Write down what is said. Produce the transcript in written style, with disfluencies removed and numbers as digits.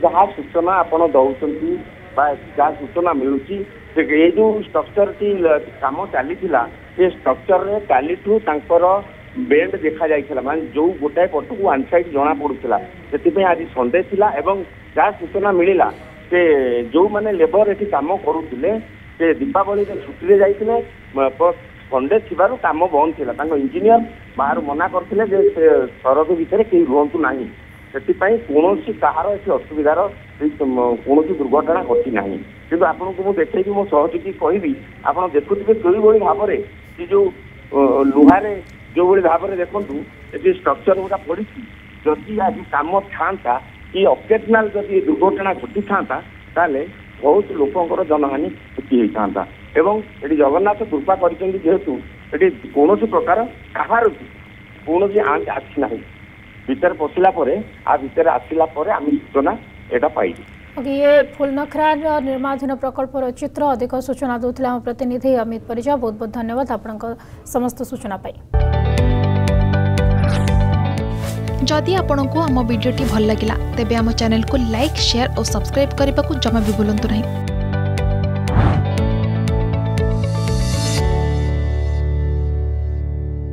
जहाँ सूचना आपण दौरान जहाँ सूचना मिलूची ये जो स्ट्रक्चर टी काम चली से स्ट्रक्चर रे काली बेंड देखा जाइए माने जो गोटाए पट को वन साइड जना पड़ूला से आज संडे थिला एवं जहाँ सूचना मिलला से जो माने लेबर ये काम करुले से दीपावली छुट्टी जाइए संडे थी काम बंद थी इंजीनियर बाहर मना करते सरद भितर कहीं रुहतु ना से कौन कहार असुविधार कौन दुर्घटना घटी ना कि आपको मुझे देखी मो सहयोगी कहि आप देखुए कई भाव में जो लुहारे जो भाव में देखूँ ये स्ट्रक्चर गुड़ा पड़ी जदि आज कम था कि अकेजनाल जदि दुर्घटना घटी था ताले बहुत लोकंर जनहानि क्षति होता एवं ये जगन्नाथ कृपा करेतु ये कौन प्रकार कहार कौन आंच आसी ना भीतर पशिला आ भीतर आसला आम सूचना यहाँ पाई ये फुलनखरा निर्माणाधीन प्रकल्पर चित्र अधिक सूचना दूसरे आम प्रतिनिधि अमित परिजा बहुत बहुत धन्यवाद आपण समस्त सूचना पाई। जदि आपंक आम भिडी भल लगा तेब आम चैनल को लाइक शेयर और सब्सक्राइब करने को जमा भी भूलु नहीं।